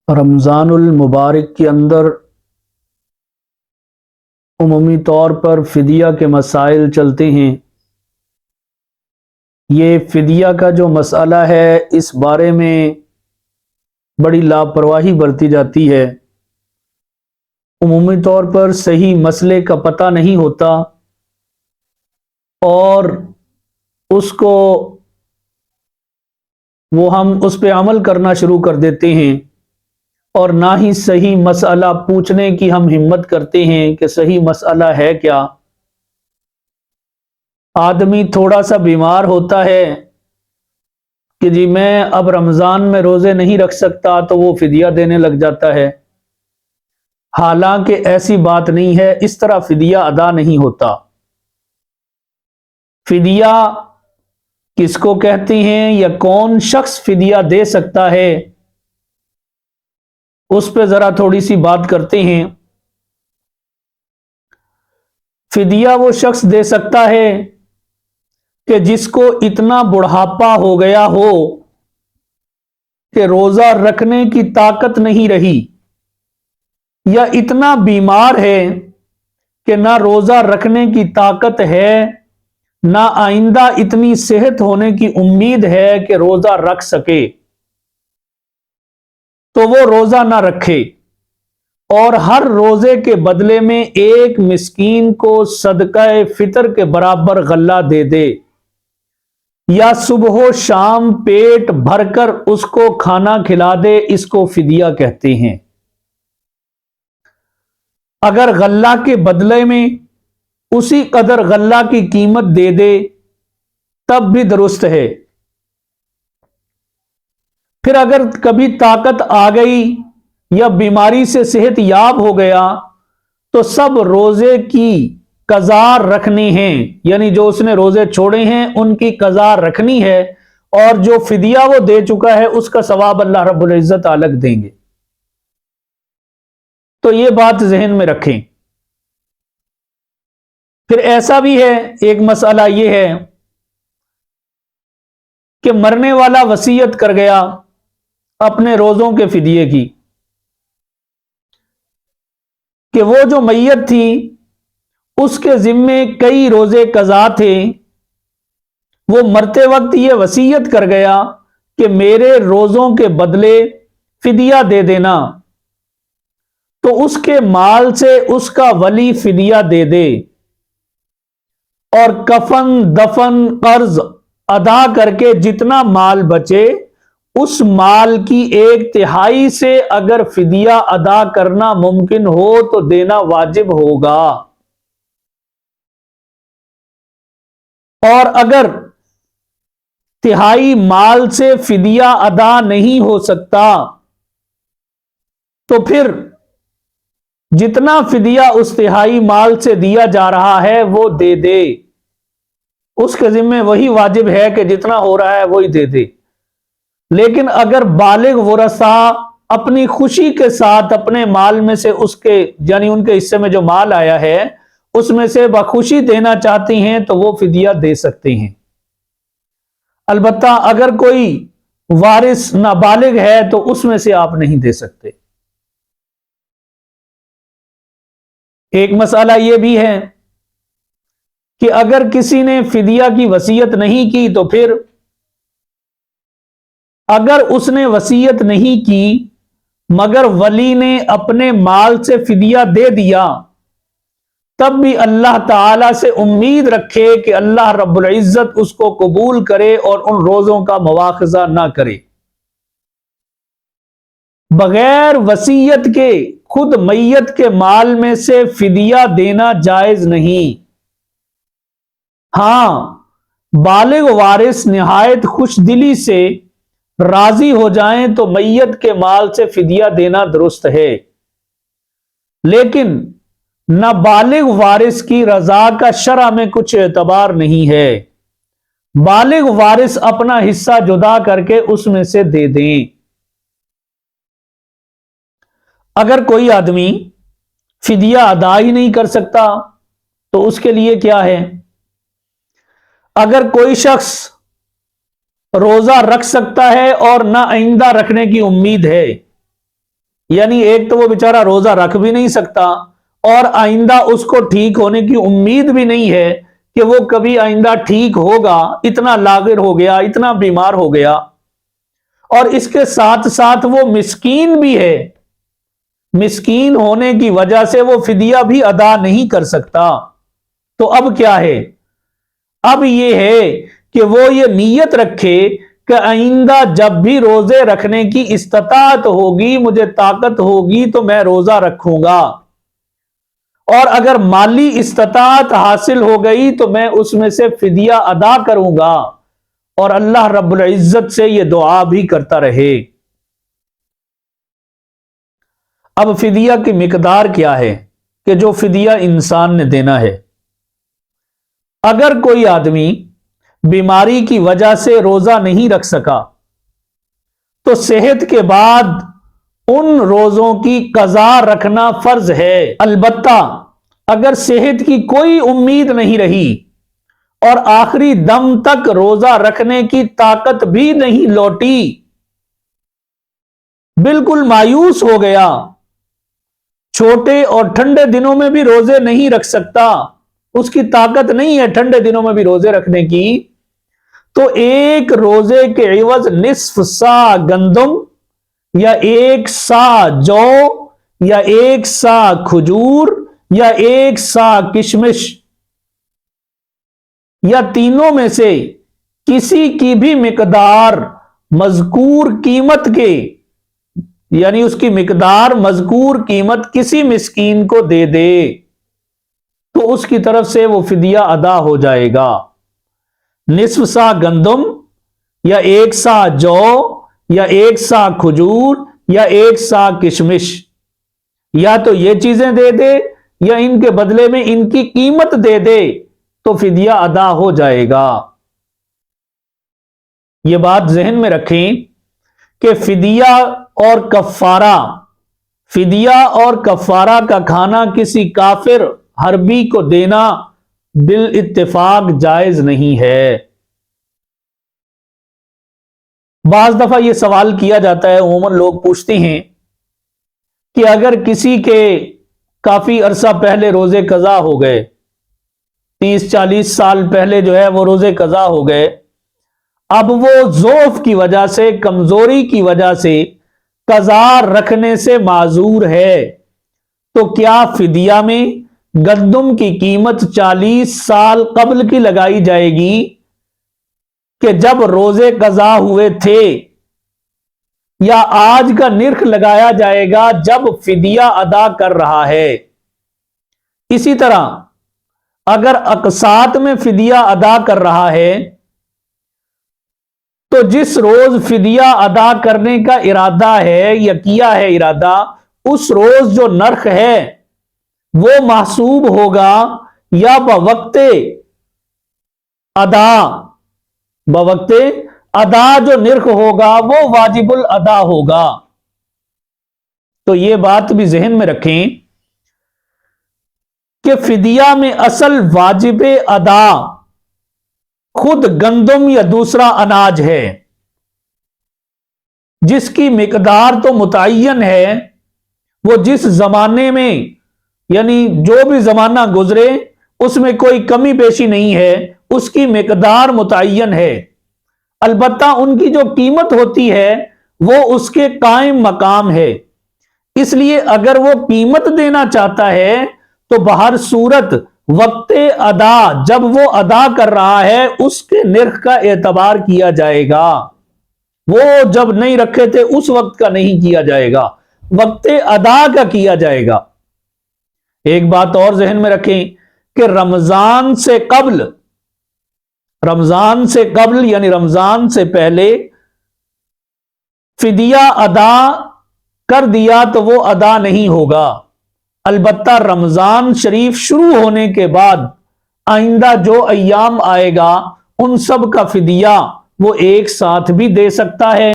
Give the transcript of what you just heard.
رمضان المبارک کے اندر عمومی طور پر فدیہ کے مسائل چلتے ہیں۔ یہ فدیہ کا جو مسئلہ ہے اس بارے میں بڑی لاپرواہی برتی جاتی ہے۔ عمومی طور پر صحیح مسئلے کا پتہ نہیں ہوتا اور ہم اس پہ عمل کرنا شروع کر دیتے ہیں، اور نہ ہی صحیح مسئلہ پوچھنے کی ہم ہمت کرتے ہیں کہ صحیح مسئلہ ہے کیا۔ آدمی تھوڑا سا بیمار ہوتا ہے کہ جی میں اب رمضان میں روزے نہیں رکھ سکتا، تو وہ فدیہ دینے لگ جاتا ہے، حالانکہ ایسی بات نہیں ہے، اس طرح فدیہ ادا نہیں ہوتا۔ فدیہ کس کو کہتے ہیں یا کون شخص فدیہ دے سکتا ہے، اس پہ ذرا تھوڑی سی بات کرتے ہیں۔ فدیہ وہ شخص دے سکتا ہے کہ جس کو اتنا بڑھاپا ہو گیا ہو کہ روزہ رکھنے کی طاقت نہیں رہی، یا اتنا بیمار ہے کہ نہ روزہ رکھنے کی طاقت ہے، نہ آئندہ اتنی صحت ہونے کی امید ہے کہ روزہ رکھ سکے، تو وہ روزہ نہ رکھے اور ہر روزے کے بدلے میں ایک مسکین کو صدقہ فطر کے برابر غلہ دے دے، یا صبح و شام پیٹ بھر کر اس کو کھانا کھلا دے، اس کو فدیہ کہتے ہیں۔ اگر غلہ کے بدلے میں اسی قدر غلہ کی قیمت دے دے تب بھی درست ہے۔ پھر اگر کبھی طاقت آ گئی یا بیماری سے صحت یاب ہو گیا تو سب روزے کی قضا رکھنی ہے، یعنی جو اس نے روزے چھوڑے ہیں ان کی قضا رکھنی ہے، اور جو فدیہ وہ دے چکا ہے اس کا ثواب اللہ رب العزت الگ دیں گے۔ تو یہ بات ذہن میں رکھیں۔ پھر ایسا بھی ہے، ایک مسئلہ یہ ہے کہ مرنے والا وصیت کر گیا اپنے روزوں کے فدیے کی، کہ وہ جو میت تھی اس کے ذمے کئی روزے قضا تھے، وہ مرتے وقت یہ وصیت کر گیا کہ میرے روزوں کے بدلے فدیہ دے دینا، تو اس کے مال سے اس کا ولی فدیہ دے دے، اور کفن دفن قرض ادا کر کے جتنا مال بچے اس مال کی 1/3 سے اگر فدیہ ادا کرنا ممکن ہو تو دینا واجب ہوگا، اور اگر 1/3 مال سے فدیہ ادا نہیں ہو سکتا تو پھر جتنا فدیہ اس 1/3 مال سے دیا جا رہا ہے وہ دے دے، اس کے ذمہ وہی واجب ہے کہ جتنا ہو رہا ہے وہی دے دے۔ لیکن اگر بالغ ورثہ اپنی خوشی کے ساتھ اپنے مال میں سے اس کے یعنی ان کے حصے میں جو مال آیا ہے اس میں سے بخوشی دینا چاہتے ہیں تو وہ فدیہ دے سکتے ہیں۔ البتہ اگر کوئی وارث نابالغ ہے تو اس میں سے آپ نہیں دے سکتے۔ ایک مسئلہ یہ بھی ہے کہ اگر کسی نے فدیہ کی وصیت نہیں کی تو پھر اگر اس نے وصیت نہیں کی مگر ولی نے اپنے مال سے فدیہ دے دیا، تب بھی اللہ تعالی سے امید رکھے کہ اللہ رب العزت اس کو قبول کرے اور ان روزوں کا مواخذہ نہ کرے۔ بغیر وصیت کے خود میت کے مال میں سے فدیہ دینا جائز نہیں۔ ہاں، بالغ وارث نہایت خوش دلی سے راضی ہو جائیں تو میت کے مال سے فدیہ دینا درست ہے، لیکن نابالغ وارث کی رضا کا شرع میں کچھ اعتبار نہیں ہے۔ بالغ وارث اپنا حصہ جدا کر کے اس میں سے دے دیں۔ اگر کوئی آدمی فدیہ ادا ہی نہیں کر سکتا تو اس کے لیے کیا ہے؟ اگر کوئی شخص روزہ رکھ سکتا ہے اور نہ آئندہ رکھنے کی امید ہے यानी एक तो वो बेचारा रोजा रख भी नहीं सकता और आइंदा उसको ठीक होने की उम्मीद भी नहीं है कि वो कभी आइंदा ठीक होगा, इतना लागिर हो गया, इतना बीमार हो गया। और इसके साथ साथ वो मिस्कीन भी है, मिस्कीन होने की वजह से वो फिदिया भी अदा नहीं कर सकता। तो अब क्या है? अब ये है कि वो ये नीयत रखे कि आइंदा जब भी रोजे रखने की इस्तात होगी, मुझे ताकत होगी, तो मैं रोजा रखूंगा। और अगर माली इस्तात हासिल हो गई तो मैं उसमें से फिदिया अदा करूंगा। और अल्लाह रब्बुल इज्जत से यह दुआ भी करता रहे। अब फिदिया की मिकदार क्या है कि जो फिदिया इंसान ने देना है? अगर कोई आदमी बीमारी की वजह से रोजा नहीं रख सका तो सेहत के बाद उन रोजों की कज़ा रखना फर्ज है। अलबत्ता अगर सेहत की कोई उम्मीद नहीं रही और आखिरी दम तक रोजा रखने की ताकत भी नहीं लौटी, बिल्कुल मायूस हो गया, छोटे और ठंडे दिनों में भी रोजे नहीं रख सकता, उसकी ताकत नहीं है ठंडे दिनों में भी रोजे रखने की, तो एक रोजे के एवज निस्फ सा गंदम या एक सा जौ या एक सा खजूर या एक सा किशमिश या तीनों में से किसी की भी मिकदार मजकूर कीमत के, यानी उसकी मिकदार मजकूर कीमत किसी मिस्कीन को दे दे तो उसकी तरफ से वो फिदिया अदा हो जाएगा। निस्फ सा गंदम या एक सा जौ या एक सा खजूर या एक सा किशमिश, या तो ये चीजें दे दे या इनके बदले में इनकी कीमत दे दे तो फिदिया अदा हो जाएगा। यह बात जहन में रखें कि फिदिया और कफारा का खाना किसी काफिर हरबी को देना बिल इत्तेफाक जायज नहीं है। बाज दफा यह सवाल किया जाता है, उमूमन लोग पूछते हैं कि अगर किसी के काफी अरसा पहले रोजे कज़ा हो गए, 30-40 साल पहले जो है वो रोजे कज़ा हो गए, अब वो ज़ौफ की वजह से, कमजोरी की वजह से कज़ा रखने से माजूर है, तो क्या फिदिया में गंदम की कीमत 40 साल कबल की लगाई जाएगी कि जब रोजे कज़ा हुए थे, या आज का निर्ख लगाया जाएगा जब फिदिया अदा कर रहा है? इसी तरह अगर अकसात में फिदिया अदा कर रहा है तो जिस रोज फिदिया अदा करने का इरादा है या किया है इरादा, उस रोज जो नर्ख है वो महसूब होगा या बवक्ते अदा जो निर्ख होगा वो वाजिबुल अदा होगा। तो ये बात भी जहन में रखें कि फिदिया में असल वाजिब अदा खुद गंदम या दूसरा अनाज है, जिसकी मिकदार तो मुतय्यन है। वो जिस जमाने में, यानी जो भी जमाना गुजरे उसमें कोई कमी पेशी नहीं है, उसकी मिकदार मुतय्यन है। अलबत्ता उनकी जो कीमत होती है वो उसके कायम मकाम है। इसलिए अगर वो कीमत देना चाहता है तो बहर सूरत वक्ते अदा, जब वो अदा कर रहा है उसके निर्ख का एतबार किया जाएगा। वो जब नहीं रखे थे उस वक्त का नहीं किया जाएगा, वक्ते अदा का किया जाएगा। एक बात और जहन में रखें कि रमजान से कबल यानी रमजान से पहले फिदिया अदा कर दिया तो वो अदा नहीं होगा। अलबत्ता रमजान शरीफ शुरू होने के बाद आइंदा जो अय्याम आएगा उन सब का फिदिया वो एक साथ भी दे सकता है।